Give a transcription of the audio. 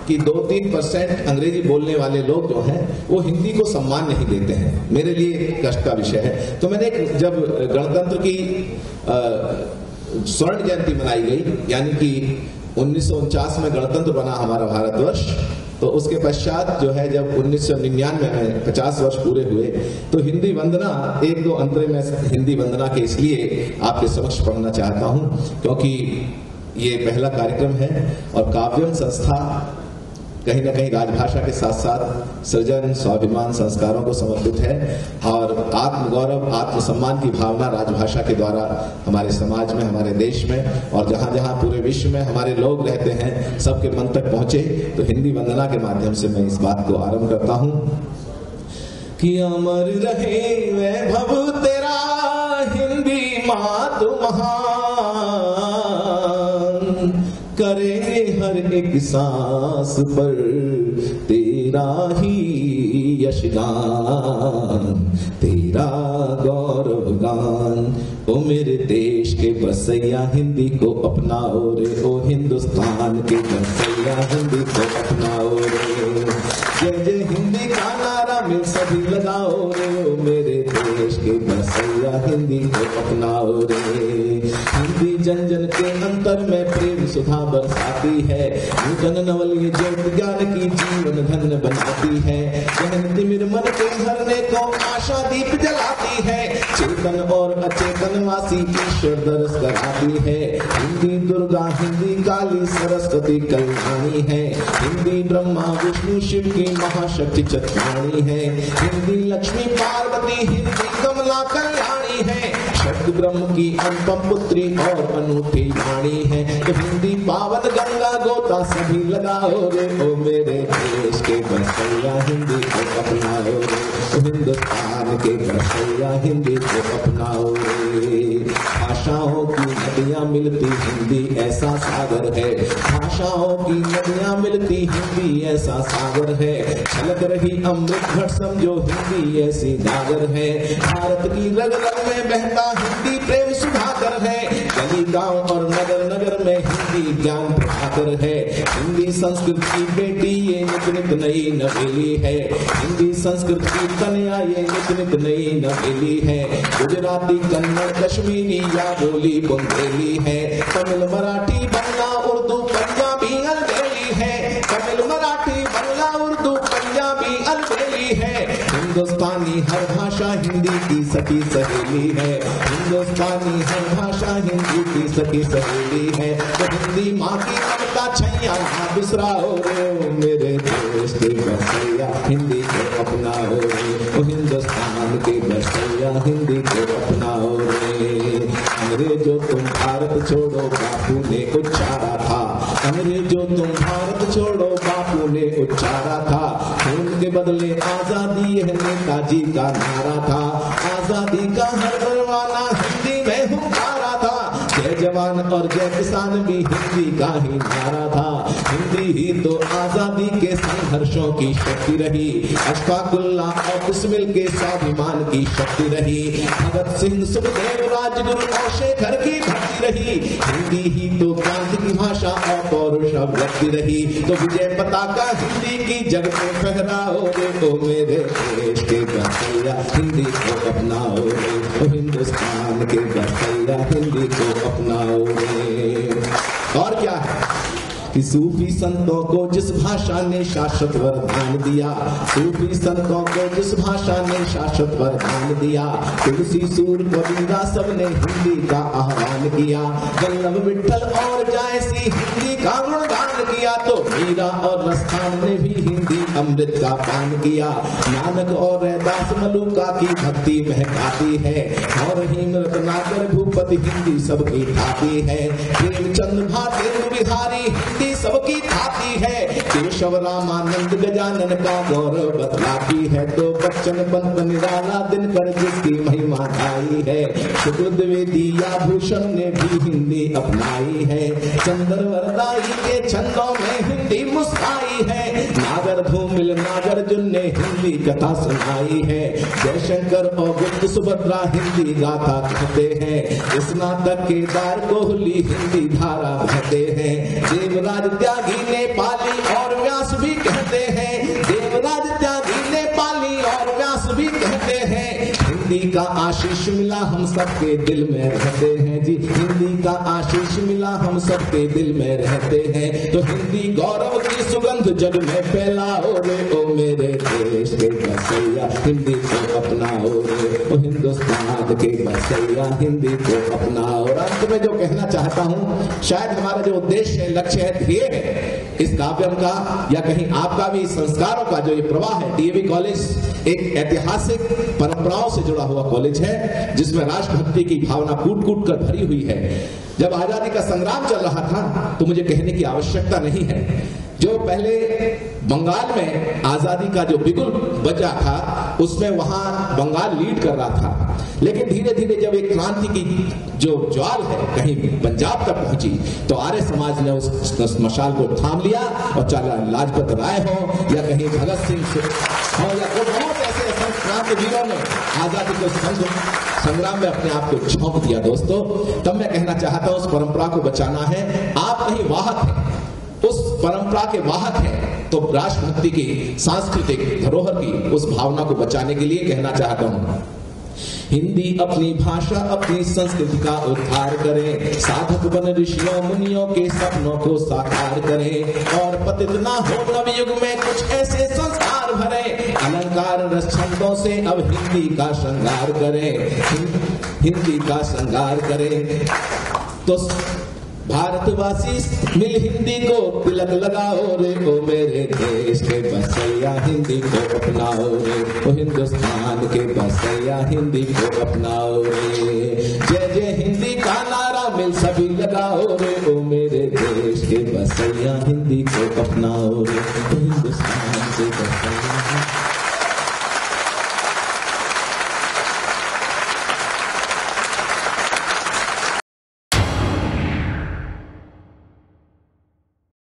कि 2-3% अंग्रेजी बोलने वाले लोग जो हैं वो हिंदी को सम्मान नहीं देते हैं। मेरे लिए कष्ट का विषय है। तो मैंने जब गणतंत्र की स्वर्ण जयंती मनाई गई, यानी कि 1949 में गणतंत्र बना हमारा भारतवर्ष, तो उसके पश्चात जो है जब 1999 में 50 वर्ष पूरे हुए, तो हिंदी वंदना, 1-2 अंतरे में हिंदी वंदना के इसलिए आपके समक्ष पढ़ना चाहता हूं क्योंकि ये पहला कार्यक्रम है और काव्यम संस्था कहीं ना कहीं राजभाषा के साथ साथ सृजन, स्वाभिमान, संस्कारों को समर्पित है और आत्मगौरव, आत्मसम्मान की भावना राजभाषा के द्वारा हमारे समाज में, हमारे देश में और जहां जहां पूरे विश्व में हमारे लोग रहते हैं सबके मन तक पहुंचे। तो हिंदी वंदना के माध्यम से मैं इस बात को आरंभ करता हूं कि अमर रहे वैभव तेरा हिंदी मातु महान, करेंगे हर एक सांस पर तेरा ही यशगान, तेरा गौरव गान। ओ मेरे देश के बसैया हिंदी को अपनाओ रे, ओ हिंदुस्तान के बसैया हिंदी को अपनाओ रे, जय जय हिंदी का नारा मिल सभी लगाओ रे, ओ मेरे देश के बसैया हिंदी को अपनाओ रे। हिंदी जन जन के अंतर में प्रेम सुधा बरसाती है, नूतन नवल ये जो ज्ञान की जीवन धन बनाती है, गहन तिमिर मन के भरने को आशा दीप जलाती है, चेतन और अचेतन वासी ईश्वर दरस कराती है। हिंदी दुर्गा, हिंदी काली, सरस्वती कल्याणी है, हिंदी ब्रह्मा विष्णु शिव की महाशक्ति चतुरानी है, हिंदी लक्ष्मी पार्वती, हिंदी कमला कल्याणी है, शब्द ब्रह्म की अनुपम पुत्री और अनूठी वाणी है। तो हिंदी पावन गंगा गोता सभी लगाओ रे, ओ मेरे देश के बसैया हिंदी को अपनाओ रे, हिंदुस्तान के बसैया हिंदी को अपनाओ रे। भाषाओं की नदियां मिलती हिंदी ऐसा सागर है, भाषाओं की नदियां मिलती हिंदी ऐसा सागर है, छलक रही अमृत घट समझो हिंदी ऐसी गागर है, भारत की रग रग में बहता हिंदी प्रेम सुधाकर है, गली गांव और नगर नगर में हिंदी ज्ञान प्रभाकर है, हिंदी संस्कृत की बेटी ये नित नित नई नवेली है, हिंदी संस्कृत की कन्या ये नित नित नई नवेली है, गुजराती कन्नड़ कश्मीरी या बोली बुंदेली है, तमिल मराठी बंगला उर्दू पंजाबी अलबेली है, तमिल मराठी बंगला उर्दू पंजाबी अलबेली है, हिंदुस्तानी हर भाषा हिंदी की सखी सहेली है, हिंदुस्तानी हर भाषा हिंदी की सखी सहेली है। तो हिंदी माँ की ममता छैया ना बिसराओ रे, मेरे देश के बसैया हिंदी को अपनाओ रे, ओ हिंदुस्तान के बसैया हिंदी को अपनाओ रे। अंग्रेजों तुम भारत छोड़ो बापू ने उच्चारा था, अंग्रेजों तुम भारत छोड़ो बापू ने उच्चारा था, खून के बदले आजादी है नेताजी का नारा था, आजादी का हर परवाना हिंदी में हुंकारा था, जय जवान और जय किसान भी हिंदी का ही नारा था, हिंदी ही तो आजादी के संघर्षों की शक्ति रही, अशफाकुल्ला और बिस्मिल के स्वाभिमान की शक्ति रही, भगत सिंह, सुखदेव, राजगुरु और शेखर की भक्ति रही, हिंदी ही तो क्रांति की भाषा और पौरुष अभिव्यक्ति रही। तो विजय पताका हिंदी की जग में फहराओ रे, ओ मेरे देश के बसैया हिंदी को अपनाओ रे, ओ हिंदुस्तान के बसैया हिंदी को अपनाओ रे। और क्या है कि सूफी संतों को जिस भाषा ने शाश्वत वरदान दिया, सूफी संतों को जिस भाषा ने शाश्वत वरदान दिया, तुलसी, सूर, कबीरा सबने हिंदी का आह्वान किया, वल्लभ, विठल और जायसी हिंदी का गुणगान किया, तो मीरा और रसखान ने भी हिंदी अमृत का पान किया, नानक और रैदास मलुका की भक्ति महकाती है, और हिम रत्नाकर भूपति हिंदी सबकी खाती है, प्रेमचंद भारतेंदु बिहारी हिंदी सबकी खाती है, केशव रामानंद गजानन का गौरव बतलाती है, तो बच्चन पंत निराला दिनकर जिसकी महिमा गाई है, शुक्लद्विवेदी या भूषण ने भी हिंदी अपनाई है, चंद्र वरदाई के छंदों में हिंदी मुस्काई है, नागर धूमिल नागार्जुन ने हिंदी कथा सुनाई है। जयशंकर और गुप्त सुभद्रा हिंदी गाथा कहते हैं। स्नातक केदार कोहली हिंदी धारा बहते हैं। देवराज त्यागी ने पाली और व्यास भी कहते हैं। देवराज त्यागी ने पाली और व्यास भी कहते हैं। हिंदी का आशीष मिला हम सबके दिल में रहते हैं जी। हिंदी का आशीष मिला हम सबके दिल में रहते हैं। तो हिंदी गौरव की सुगंध जग में फैलाओ रे ओ मेरे देश के बसैया हिंदी को अपनाओ रे ओ हिंदुस्तान के बसैया हिंदी को अपनाओ। और अंत में जो कहना चाहता हूँ, शायद हमारा जो उद्देश्य है, लक्ष्य है, ध्येय है इस काव्यम का या कहीं आपका भी संस्कारों का जो ये प्रवाह है। डीएवी कॉलेज एक ऐतिहासिक परंपराओं से जुड़ा हुआ कॉलेज है जिसमें राष्ट्रभक्ति की भावना कूट कूट कर भरी हुई है। जब आजादी का संग्राम चल रहा था तो मुझे कहने की आवश्यकता नहीं है, जो पहले बंगाल में आजादी का जो बिगुल बजा था उसमें वहां बंगाल लीड कर रहा था। लेकिन धीरे धीरे जब एक क्रांति की जो ज्वाल है कहीं पंजाब तक पहुंची तो आर्य समाज ने उस मशाल को थाम लिया और चला लाजपत राय हो या कहीं भगत सिंह हो या बहुत ऐसे क्रांतिवीरों ने आजादी को संग्राम में अपने आप को झोंक दिया। दोस्तों, तब मैं कहना चाहता हूं उस परंपरा को बचाना है। आप कहीं वाहक हैं, उस परंपरा के वाहक हैं, तो राष्ट्रभक्ति की सांस्कृतिक धरोहर की उस भावना को बचाने के लिए कहना चाहता हूं। हिंदी अपनी भाषा अपनी संस्कृति का उद्धार करे। साधक बन ऋषियों मुनियों के सपनों को साकार करे। और पतित ना हो नवयुग में कुछ ऐसे संस्कार भरे। अलंकार रस छंदों से अब हिंदी का श्रृंगार करे। हिंदी का श्रृंगार करे। तो भारतवासी मिल हिंदी को तिलक लगाओ रे ओ मेरे देश के बसैया हिंदी को अपनाओ रे ओ हिंदुस्तान के बसैया हिंदी को अपनाओ रे। जय जय हिंदी का नारा मिल सभी लगाओ रे ओ मेरे देश के बसैया हिंदी को अपनाओ रे ओ हिंदुस्तान के बसैया।